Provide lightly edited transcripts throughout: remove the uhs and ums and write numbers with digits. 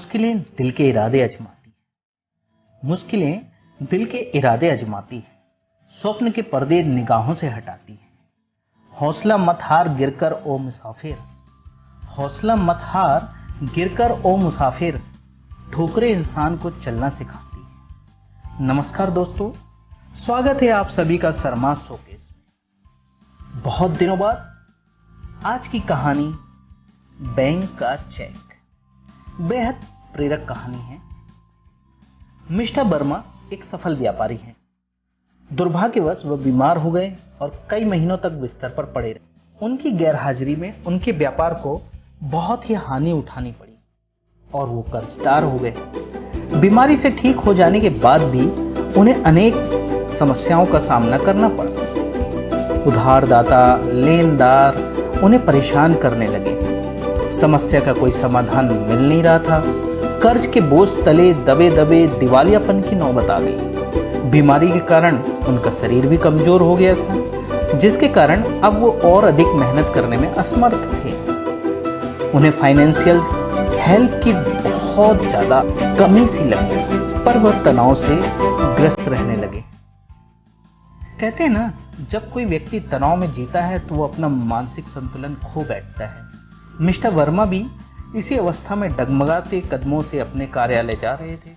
मुश्किलें दिल के इरादे आजमाती है। मुश्किलें दिल के इरादे आजमाती है, स्वप्न के पर्दे निगाहों से हटाती है। हौसला मत हार गिरकर ओ मुसाफिर, हौसला मत हार गिरकर ओ मुसाफिर, ठोकरें इंसान को चलना सिखाती है। नमस्कार दोस्तों, स्वागत है आप सभी का सरमाज शोकेस में। बहुत दिनों बाद आज की कहानी बैंक का चेक। बेहद प्रेरक कहानी है। मिस्टर वर्मा एक सफल व्यापारी हैं। दुर्भाग्यवश वह बीमार हो गए और कई महीनों तक बिस्तर पर पड़े रहे। उनकी गैरहाजिरी में उनके व्यापार को बहुत ही हानि उठानी पड़ी और वो कर्जदार हो गए। बीमारी से ठीक हो जाने के बाद भी उन्हें अनेक समस्याओं का सामना करना पड़ा। उधारदाता, लेनदार उन्हें परेशान करने लगे। समस्या का कोई समाधान मिल नहीं रहा था। कर्ज के बोझ तले दबे दबे दिवालियापन की नौबत आ गई। बीमारी के कारण उनका शरीर भी कमजोर हो गया था, जिसके कारण अब वो और अधिक मेहनत करने में असमर्थ थे। उन्हें फाइनेंशियल हेल्प की बहुत ज्यादा कमी सी लगी, पर वह तनाव से ग्रस्त रहने लगे। कहते हैं ना, जब कोई व्यक्ति तनाव में जीता है तो वो अपना मानसिक संतुलन खो बैठता है। मिस्टर वर्मा भी इसी अवस्था में डगमगाते कदमों से अपने कार्यालय जा रहे थे।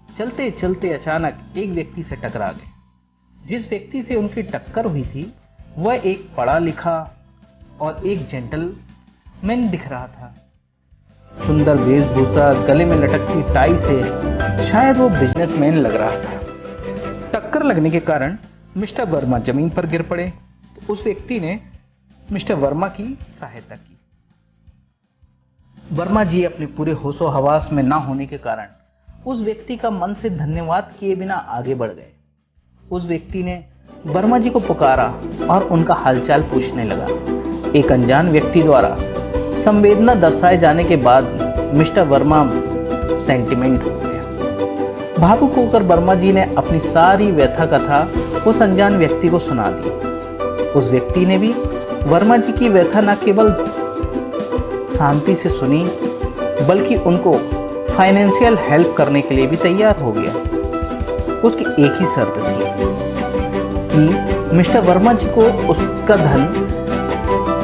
चलते चलते अचानक एक व्यक्ति से टकरा गए। जिस व्यक्ति से उनकी टक्कर हुई थी वह एक पढ़ा लिखा और एक जेंटलमैन दिख रहा था। सुंदर वेशभूषा, गले में लटकती टाई से शायद वो बिजनेसमैन लग रहा था। टक्कर लगने के कारण मिस्टर वर्मा जमीन पर गिर पड़े तो उस व्यक्ति ने मिस्टर वर्मा की सहायता की। वर्मा जी अपने पूरे होशो हवास में ना होने के कारण उस व्यक्ति का मन से धन्यवाद किए बिना आगे बढ़ गए। उस व्यक्ति ने वर्मा जी को पुकारा और उनका हालचाल पूछने लगा। एक अनजान व्यक्ति द्वारा संवेदना दर्शाए जाने के बाद मिस्टर वर्मा सेंटिमेंट हो गया। भावुक होकर वर्मा जी ने अपनी सारी व्यथा कथा उस अनजान व्यक्ति को सुना दी। उस व्यक्ति ने भी वर्मा जी की व्यथा न केवल शांति से सुनी बल्कि उनको फाइनेंशियल हेल्प करने के लिए भी तैयार हो गया। उसकी एक ही शर्त थी कि मिस्टर वर्मा जी को उसका धन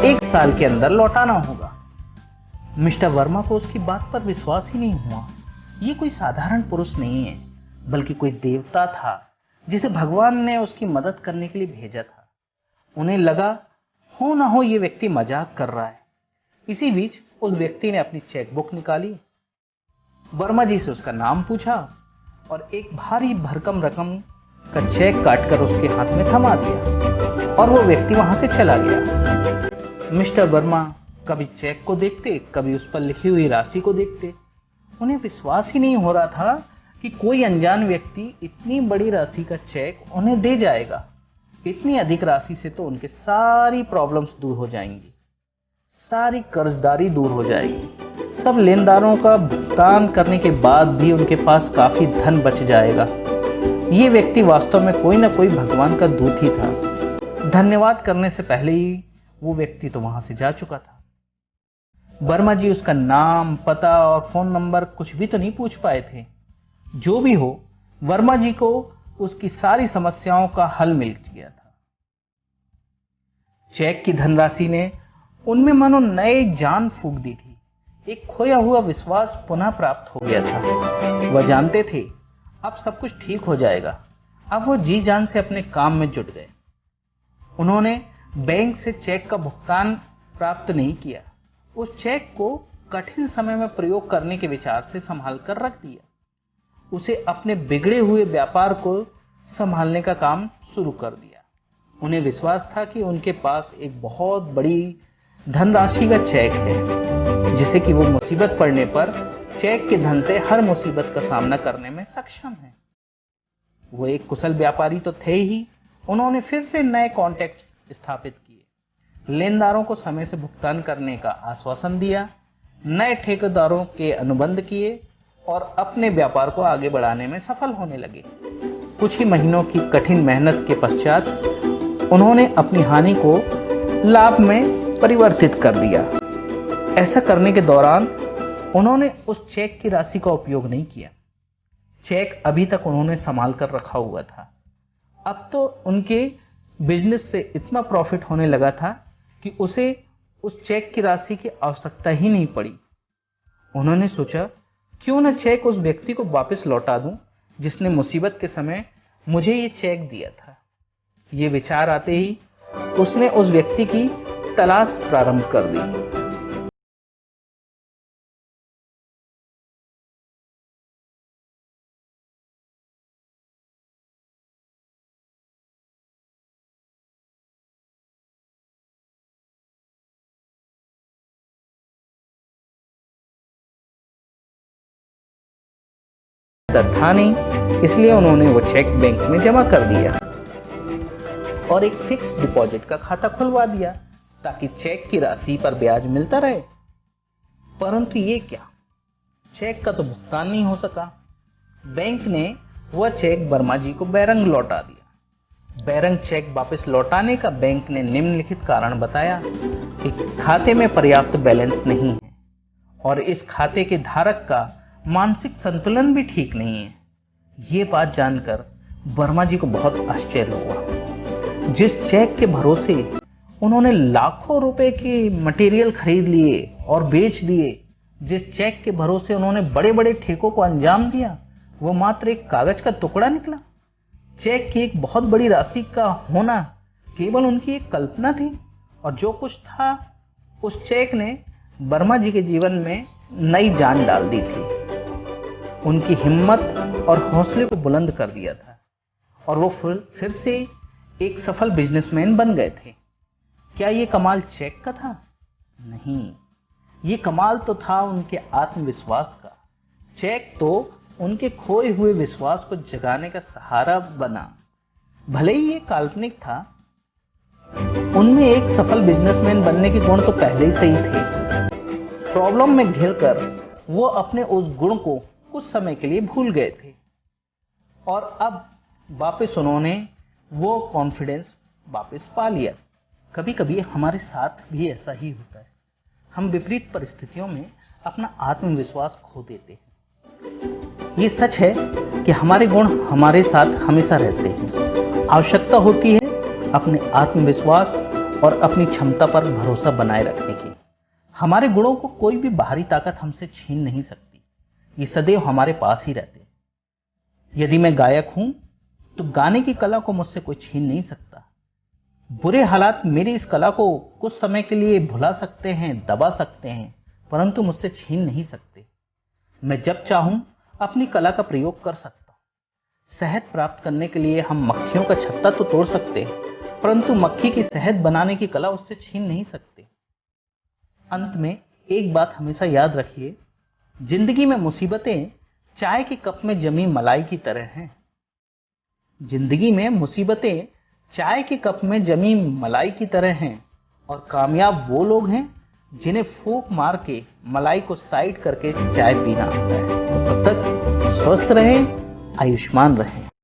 1 साल के अंदर लौटाना होगा। मिस्टर वर्मा को उसकी बात पर विश्वास ही नहीं हुआ। ये कोई साधारण पुरुष नहीं है, बल्कि कोई देवता था जिसे भगवान ने उसकी मदद करने के लिए भेजा था। उन्हें लगा हो ना हो ये व्यक्ति मजाक कर रहा है। इसी बीच उस व्यक्ति ने अपनी चेकबुक निकाली, वर्मा जी से उसका नाम पूछा और एक भारी भरकम रकम का चेक काटकर उसके हाथ में थमा दिया और वो व्यक्ति वहां से चला गया। मिस्टर वर्मा कभी चेक को देखते, कभी उस पर लिखी हुई राशि को देखते। उन्हें विश्वास ही नहीं हो रहा था कि कोई अनजान व्यक्ति इतनी बड़ी राशि का चेक उन्हें दे जाएगा। इतनी अधिक राशि से तो उनके सारी प्रॉब्लम्स दूर हो जाएंगी, सारी कर्जदारी दूर हो जाएगी। सब लेनदारों का भुगतान करने के बाद भी उनके पास काफी धन बच जाएगा। ये व्यक्ति वास्तव में कोई ना कोई भगवान का दूत ही था। धन्यवाद करने से पहले ही वो व्यक्ति तो वहां से जा चुका था। वर्मा जी उसका नाम, पता और फोन नंबर कुछ भी तो नहीं पूछ पाए थे। जो भी हो, वर्मा जी को उसकी सारी समस्याओं का हल मिल गया था। चेक की धनराशि ने उनमें मानो नए जान फूंक दी थी। एक खोया हुआ विश्वास पुनः प्राप्त हो गया था। वह जानते थे अब सब कुछ ठीक हो जाएगा। अब वो जी जान से अपने काम में जुट गए। उन्होंने बैंक से चेक का भुगतान प्राप्त नहीं किया। उस चेक को कठिन समय में प्रयोग करने के विचार से संभाल कर रख दिया। उसे अपने बिगड़े हुए व्यापार को संभालने का काम शुरू कर दिया। उन्हें विश्वास था कि उनके पास एक बहुत बड़ी धनराशि का चेक है, जिसे कि वो मुसीबत पड़ने पर चेक के धन से हर मुसीबत का सामना करने में सक्षम है। वो एक कुशल व्यापारी तो थे ही। उन्होंने फिर से नए कॉन्टैक्ट्स स्थापित किए, लेनदारों को समय से भुगतान करने का आश्वासन दिया, नए ठेकेदारों के अनुबंध किए और अपने व्यापार को आगे बढ़ाने में सफल होने लगे। कुछ ही महीनों की कठिन मेहनत के पश्चात उन्होंने अपनी हानि को लाभ में परिवर्तित कर दिया। ऐसा करने के दौरान उन्होंने उस चेक की राशि का उपयोग नहीं किया। चेक अभी तक उन्होंने संभाल कर रखा हुआ था। अब तो उनके बिजनेस से इतना प्रॉफिट होने लगा था कि उसे उस चेक की राशि की आवश्यकता ही नहीं पड़ी। उन्होंने सोचा, क्यों न चेक उस व्यक्ति को वापस लौटा दूं जिसने मुसीबत के समय मुझे ये चेक दिया था। ये विचार आते ही उसने उस व्यक्ति की तलाश प्रारंभ कर दी। था नहीं, इसलिए उन्होंने वो चेक बैंक में जमा कर दिया और एक फिक्स डिपॉजिट का खाता खुलवा दिया ताकि चेक की राशि पर ब्याज मिलता रहे। परंतु ये क्या, चेक का तो भुगतान नहीं हो सका। बैंक ने वह चेक वर्मा जी को बेरंग लौटा दिया। बेरंग चेक वापस लौटाने का बैंक ने निम्नलिखित कारण बताया कि खाते में पर्याप्त बैलेंस नहीं है और इस खाते के धारक का मानसिक संतुलन भी ठीक नहीं है। ये बात जानकर वर्मा जी को बहुत आश्चर्य हुआ। जिस चेक के भरोसे उन्होंने लाखों रुपए के मटेरियल खरीद लिए और बेच दिए, जिस चेक के भरोसे उन्होंने बड़े बड़े ठेकों को अंजाम दिया, वो मात्र एक कागज का टुकड़ा निकला। चेक की एक बहुत बड़ी राशि का होना केवल उनकी एक कल्पना थी और जो कुछ था उस चेक ने वर्मा जी के जीवन में नई जान डाल दी थी। उनकी हिम्मत और हौसले को बुलंद कर दिया था और वो फिर से एक सफल बिजनेसमैन बन गए थे। क्या ये कमाल चेक का था? नहीं, ये कमाल तो था उनके आत्मविश्वास का। चेक तो उनके खोए हुए विश्वास को जगाने का सहारा बना। भले ही ये काल्पनिक था, उनमें एक सफल बिजनेसमैन बनने के गुण तो पहले ही सही थे। प्रॉब्लम में घिरकर वो अपने उस गुण को कुछ समय के लिए भूल गए थे और अब वापस उन्होंने वो कॉन्फिडेंस वापस पा लिया। कभी कभी हमारे साथ भी ऐसा ही होता है। हम विपरीत परिस्थितियों में अपना आत्मविश्वास खो देते हैं। ये सच है कि हमारे गुण हमारे साथ हमेशा रहते हैं। आवश्यकता होती है अपने आत्मविश्वास और अपनी क्षमता पर भरोसा बनाए रखने की। हमारे गुणों को कोई भी बाहरी ताकत हमसे छीन नहीं सकती। ये सदैव हमारे पास ही रहते हैं। यदि मैं गायक हूं तो गाने की कला को मुझसे कोई छीन नहीं सकता। बुरे हालात मेरी इस कला को कुछ समय के लिए भुला सकते हैं, दबा सकते हैं, परंतु मुझसे छीन नहीं सकते। मैं जब चाहूं अपनी कला का प्रयोग कर सकता हूं। शहद प्राप्त करने के लिए हम मक्खियों का छत्ता तो तोड़ सकते हैं, परंतु मक्खी की शहद बनाने की कला उससे छीन नहीं सकते। अंत में एक बात हमेशा याद रखिए, जिंदगी में मुसीबतें चाय के कप में जमी मलाई की तरह हैं। जिंदगी में मुसीबतें चाय के कप में जमी मलाई की तरह हैं और कामयाब वो लोग हैं जिन्हें फूंक मार के मलाई को साइड करके चाय पीना आता है। तो तब तक स्वस्थ रहें, आयुष्मान रहें।